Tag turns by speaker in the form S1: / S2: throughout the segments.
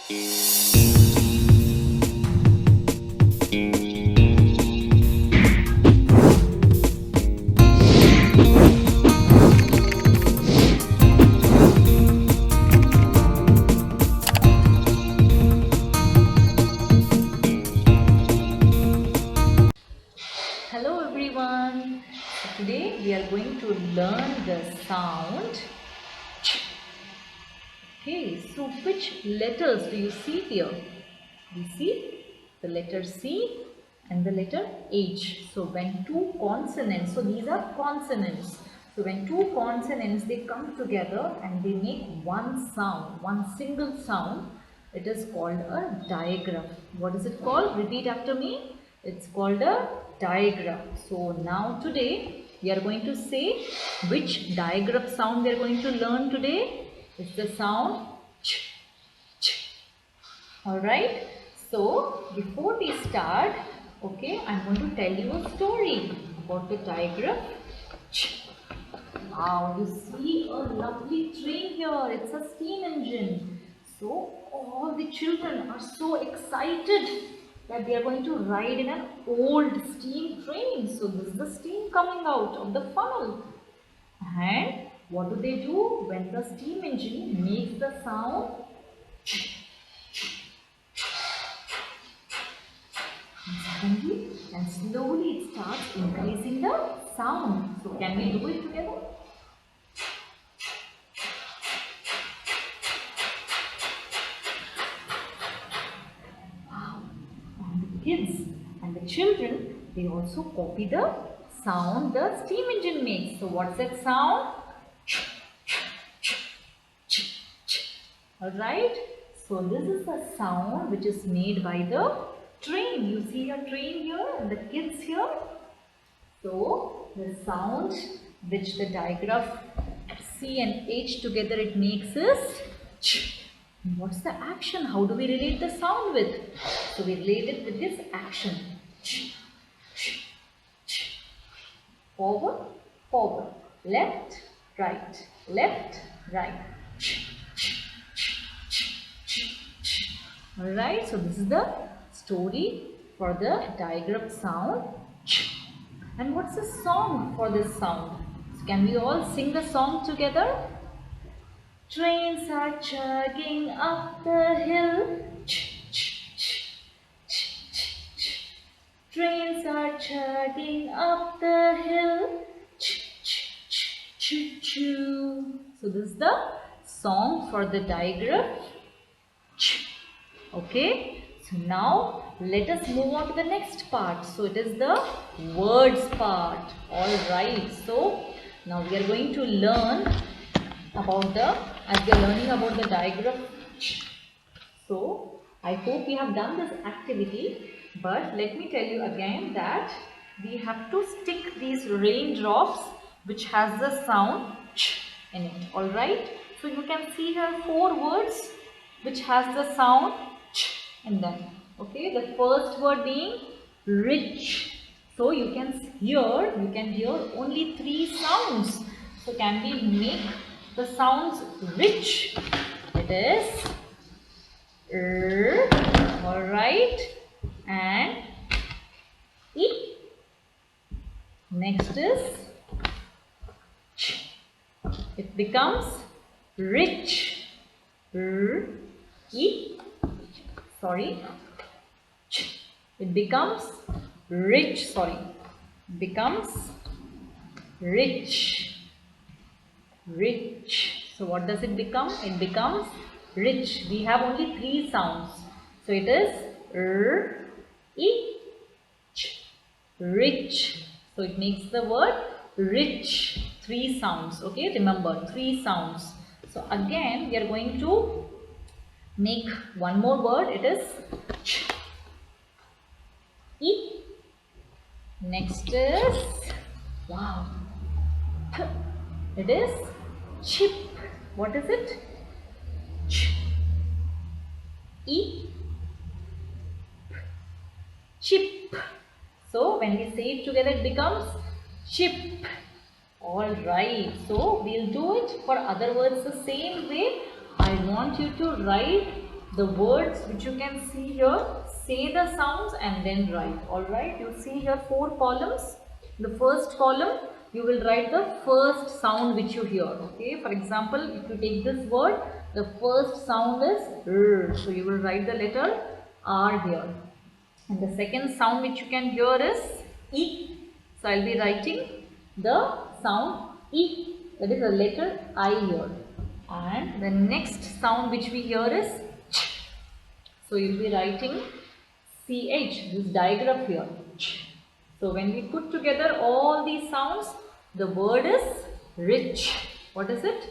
S1: Hello everyone. Today we are going to learn the sound ch. Okay, so which letters do you see here? We see the letter C and the letter H. So when two consonants, so these are consonants. So when two consonants they come together and they make one sound, one single sound, it is called a digraph. What is it called? Repeat after me. It's called a digraph. So now today we are going to say which digraph sound we are going to learn today. It's the sound ch, ch. Alright. So before we start, okay, I'm going to tell you a story about the digraph ch. Wow, you see a lovely train here. It's a steam engine. So all the children are so excited that they are going to ride in an old steam train. So this is the steam coming out of the funnel. And what do they do when the steam engine makes the sound? And slowly it starts increasing the sound. So can we do it together? Wow. And the kids and the children, they also copy the sound the steam engine makes. So what's that sound? Alright. So this is the sound which is made by the train. You see a train here and the kids here. So the sound which the digraph C and H together it makes is ch. What's the action? How do we relate the sound with? So we relate it with this action. Ch, ch, ch. Forward, forward. Left, right. Left, right. Ch, ch, ch, ch, ch, ch. Alright, so this is the story for the digraph sound ch. And what's the song for this sound? So can we all sing the song together? Trains are chugging up the hill. Ch, ch, ch, ch, ch, ch. Trains are chugging up the hill. Ch, ch, ch, choo, choo. So this is the song for the digraph. Ch. Okay. So now let us move on to the next part. So it is the words part. Alright. So now we are going to learn about as we are learning about the digraph. So I hope we have done this activity. But let me tell you again that we have to stick these raindrops which has the sound ch in it. Alright. So you can see here 4 words which has the sound ch in them. Okay, the first word being rich. So you can hear only 3 sounds. So can we make the sounds rich? It is alright, and e. Next is ch. It becomes rich. Sorry. Ch. It becomes rich. Sorry. Becomes rich. Rich. So what does it become? It becomes rich. We have only 3 sounds. So it is ch. Rich. So it makes the word rich. 3 sounds. Okay, remember 3 sounds. So again we are going to make one more word. It is ch. E. Next is wow. P. It is chip. What is it? Ch. E. P. Chip. So when we say it together, it becomes chip. Alright. So we'll do it for other words the same way. I want you to write the words which you can see here, say the sounds and then write. Alright, you see here 4 columns. The first column, you will write the first sound which you hear. Okay, for example, if you take this word, the first sound is R. So you will write the letter R here. And the second sound which you can hear is E. So I will be writing the sound E. That is the letter I here. And the next sound which we hear is Ch. So you will be writing CH, this digraph here. Ch. So when we put together all these sounds, the word is rich. What is it?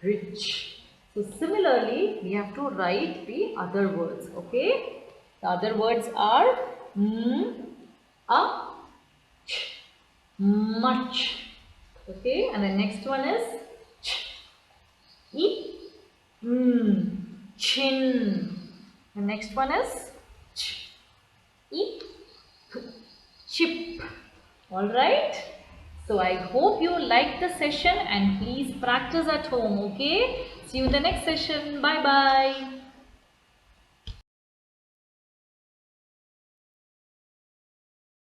S1: Rich. So similarly, we have to write the other words. Okay. The other words are a, ch, much. Okay. And the next one is ch, e, chin. The next one is ch, e, p, chip. Alright. So I hope you liked the session and please practice at home. Okay. See you in the next session. Bye bye.